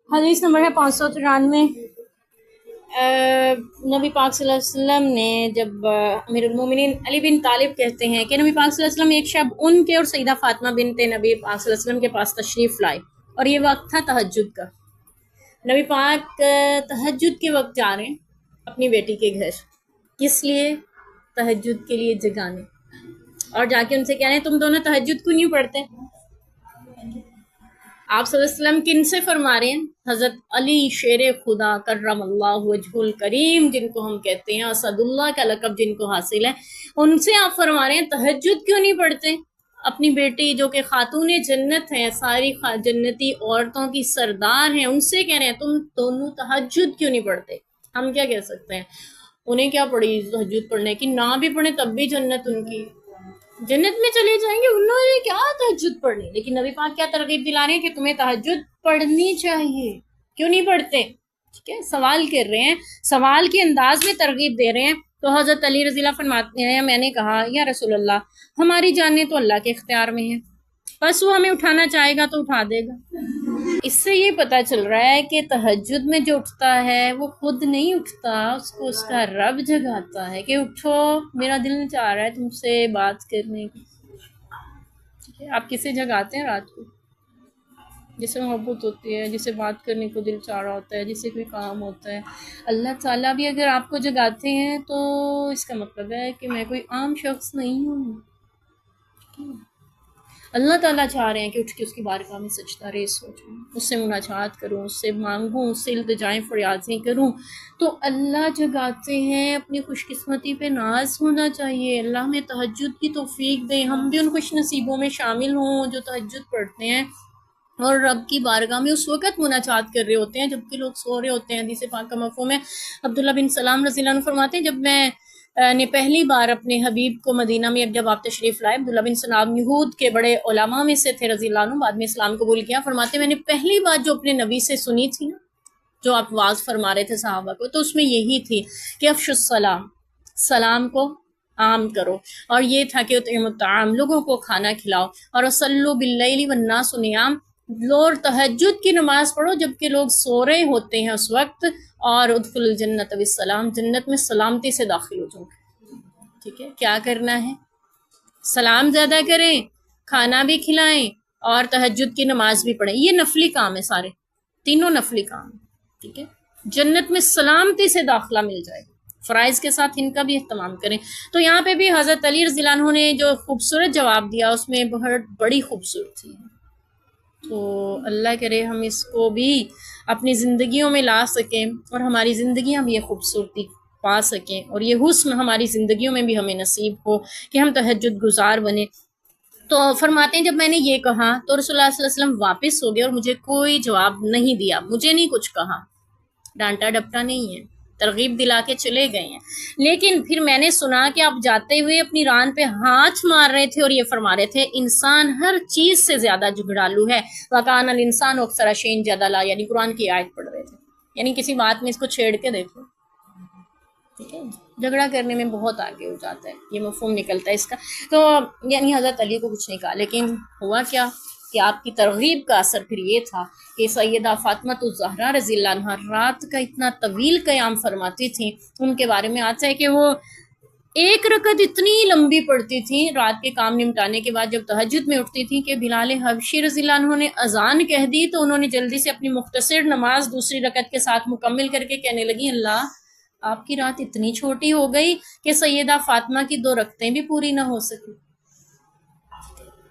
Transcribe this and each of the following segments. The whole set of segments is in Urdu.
حدیث نمبر ہے 593۔ نبی پاک صلی اللہ علیہ وسلم نے جب امیر المومنین علی بن طالب کہتے ہیں کہ نبی پاک صلی اللہ علیہ وسلم ایک شب ان کے اور سیدہ فاطمہ بنت نبی پاک صلی اللہ علیہ وسلم کے پاس تشریف لائے اور یہ وقت تھا تہجد کا۔ نبی پاک تہجد کے وقت جا رہے ہیں اپنی بیٹی کے گھر، کس لیے؟ تہجد کے لیے جگانے، اور جا کے ان سے کہہ رہے ہیں تم دونوں تہجد کیوں نہیں پڑھتے؟ آپ صلی اللہ علیہ وسلم کن سے فرما رہے ہیں؟ حضرت علی شیر خدا کرم اللہ وجہ الکریم، جن کو ہم کہتے ہیں اسد اللہ کا لقب جن کو حاصل ہے، ان سے آپ فرما رہے ہیں تہجد کیوں نہیں پڑھتے؟ اپنی بیٹی جو کہ خاتون جنت ہیں، ساری جنتی عورتوں کی سردار ہیں، ان سے کہہ رہے ہیں تم دونوں تہجد کیوں نہیں پڑھتے؟ ہم کیا کہہ سکتے ہیں؟ انہیں کیا پڑھی تہجد پڑھنے کی؟ نہ بھی پڑھیں تب بھی جنت ان کی، جنت میں چلے جائیں گے، انہوں نے کیا تہجد پڑھنی؟ لیکن نبی پاک کیا ترغیب دلا رہے ہیں کہ تمہیں تہجد پڑھنی چاہیے، کیوں نہیں پڑھتے؟ ٹھیک ہے، سوال کر رہے ہیں، سوال کے انداز میں ترغیب دے رہے ہیں۔ تو حضرت علی رضی اللہ فرماتے ہیں میں نے کہا یا رسول اللہ ہماری جانیں تو اللہ کے اختیار میں ہیں، بس وہ ہمیں اٹھانا چاہے گا تو اٹھا دے گا۔ اس سے یہ پتہ چل رہا ہے کہ تہجد میں جو اٹھتا ہے وہ خود نہیں اٹھتا، اس کو اس کا رب جگاتا ہے کہ اٹھو میرا دل چاہ رہا ہے تم سے بات کرنے کی۔ ٹھیک ہے، آپ کسے جگاتے ہیں رات کو؟ جسے محبت ہوتی ہے، جسے بات کرنے کو دل چاہ رہا ہوتا ہے، جسے کوئی کام ہوتا ہے۔ اللہ تعالیٰ بھی اگر آپ کو جگاتے ہیں تو اس کا مطلب ہے کہ میں کوئی عام شخص نہیں ہوں۔ اللہ تعالیٰ چاہ رہے ہیں کہ اٹھ کے اس کی بارگاہ میں سجدہ ریز ہو جاؤں، اس سے مناجات کروں، اس سے مانگوں، اس سے التجائیں فریادیں کروں، تو اللہ جگاتے ہیں۔ اپنی خوش قسمتی پہ ناز ہونا چاہیے، اللہ ہمیں تہجد کی توفیق دے، ہم بھی ان خوش نصیبوں میں شامل ہوں جو تہجد پڑھتے ہیں اور رب کی بارگاہ میں اس وقت مناجات کر رہے ہوتے ہیں جبکہ لوگ سو رہے ہوتے ہیں۔ حدیث پاک کا مفہوم ہے، عبداللہ بن سلام رضی اللہ عنہ فرماتے ہیں جب میں نے پہلی بار اپنے حبیب کو مدینہ میں جب آپ تشریف لائے، عبداللہ بن سلام یہود کے بڑے علماء میں سے تھے رضی اللہ عنہ، بعد میں اسلام قبول کیا، فرماتے میں نے پہلی بات جو اپنے نبی سے سنی تھی نا، جو آپ واعظ فرما رہے تھے صحابہ کو، تو اس میں یہی تھی کہ افشوا السلام، سلام کو عام کرو، اور یہ تھا کہ اطعموا الطعام، لوگوں کو کھانا کھلاؤ، اور وصلوا باللیل والناس نیام، لوگ تہجد کی نماز پڑھو جبکہ لوگ سو رہے ہوتے ہیں اس وقت، اور ادخل الجنت بالسلام، جنت میں سلامتی سے داخل ہو جاؤ۔ ٹھیک ہے، کیا کرنا ہے؟ سلام زیادہ کریں، کھانا بھی کھلائیں، اور تہجد کی نماز بھی پڑھیں۔ یہ نفلی کام ہے، سارے تینوں نفلی کام ہے۔ ٹھیک ہے، جنت میں سلامتی سے داخلہ مل جائے گا، فرائض کے ساتھ ان کا بھی اہتمام کریں۔ تو یہاں پہ بھی حضرت علی رضی اللہ عنہ نے جو خوبصورت جواب دیا اس میں بہت بڑی خوبصورتی ہے۔ تو اللہ کرے ہم اس کو بھی اپنی زندگیوں میں لا سکیں اور ہماری زندگیاں بھی یہ خوبصورتی پا سکیں، اور یہ حسن ہماری زندگیوں میں بھی ہمیں نصیب ہو کہ ہم تہجد گزار بنیں۔ تو فرماتے ہیں جب میں نے یہ کہا تو رسول اللہ صلی اللہ علیہ وسلم واپس ہو گئے اور مجھے کوئی جواب نہیں دیا، مجھے نہیں کچھ کہا، ڈانٹا ڈپٹا نہیں ہے، ترغیب دلا کے چلے گئے ہیں۔ لیکن پھر میں نے سنا کہ آپ جاتے ہوئے اپنی ران پہ ہاتھ مار رہے تھے اور یہ فرما رہے تھے انسان ہر چیز سے زیادہ جھگڑالو ہے، وَكَانَ الْإِنسَانُ أَكْثَرَ شَيْءٍ جَدَلًا، یعنی قرآن کی آیت پڑھ رہے تھے، یعنی کسی بات میں اس کو چھیڑ کے دیکھو، ٹھیک ہے، جھگڑا کرنے میں بہت آگے ہو جاتا ہے، یہ مفہوم نکلتا ہے اس کا۔ تو یعنی حضرت علی کو کچھ نہیں کہا، لیکن ہوا کیا کہ آپ کی ترغیب کا اثر پھر یہ تھا کہ سیدہ فاطمہ الزہرا رضی اللہ عنہا رات کا اتنا طویل قیام فرماتی تھیں۔ ان کے بارے میں آتا ہے کہ وہ ایک رکعت اتنی لمبی پڑھتی تھیں رات کے کام نمٹانے کے بعد، جب تہجد میں اٹھتی تھیں کہ بلال حبشی رضی اللہ عنہ نے اذان کہہ دی تو انہوں نے جلدی سے اپنی مختصر نماز دوسری رکعت کے ساتھ مکمل کر کے کہنے لگی اللہ آپ کی رات اتنی چھوٹی ہو گئی کہ سیدہ فاطمہ کی 2 رکعتیں بھی پوری نہ ہو سکی۔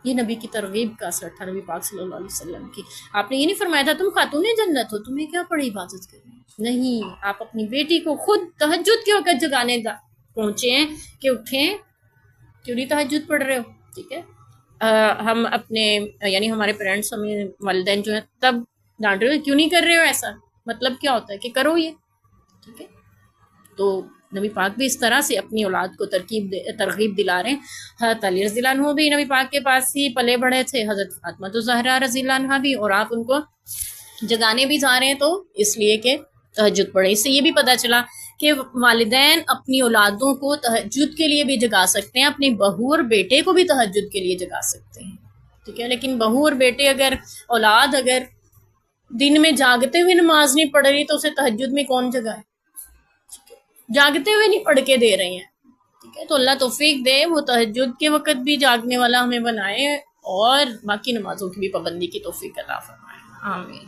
یہ نبی کی ترغیب کا اثر تھا، نبی پاک صلی اللہ علیہ وسلم کی۔ آپ نے یہ نہیں فرمایا تھا تم خاتون جنت ہو، تمہیں کیا پڑی عبادت کرنی؟ نہیں، آپ اپنی بیٹی کو خود تہجد کے وقت جگانے پہنچے ہیں کہ اٹھیں، کیوں نہیں تہجد پڑھ رہے ہو؟ ٹھیک ہے، ہم اپنے یعنی ہمارے پیرنٹس، ہمیں والدین جو ہیں تب ڈانٹ رہے ہو کیوں نہیں کر رہے ہو ایسا، مطلب کیا ہوتا ہے کہ کرو یہ، ٹھیک ہے۔ تو نبی پاک بھی اس طرح سے اپنی اولاد کو ترغیب دلا رہے ہیں۔ حضرت علی رضی اللہ عنہ بھی نبی پاک کے پاس ہی پلے بڑھے تھے، حضرت فاطمہ الزہرا رضی اللہ عنہ بھی، اور آپ ان کو جگانے بھی جا رہے ہیں تو اس لیے کہ تہجد پڑھے۔ اس سے یہ بھی پتہ چلا کہ والدین اپنی اولادوں کو تہجد کے لیے بھی جگا سکتے ہیں، اپنی بہو اور بیٹے کو بھی تہجد کے لیے جگا سکتے ہیں، ٹھیک ہے۔ لیکن بہو اور بیٹے اگر اولاد اگر دن میں جاگتے ہوئے نماز نہیں پڑھ رہی تو اسے تہجد میں کون جگائے؟ جاگتے ہوئے نہیں پڑھ کے دے رہے ہیں، ٹھیک ہے؟ تو اللہ توفیق دے، وہ تہجد کے وقت بھی جاگنے والا ہمیں بنائے اور باقی نمازوں کی بھی پابندی کی توفیق عطا فرمائے، آمین۔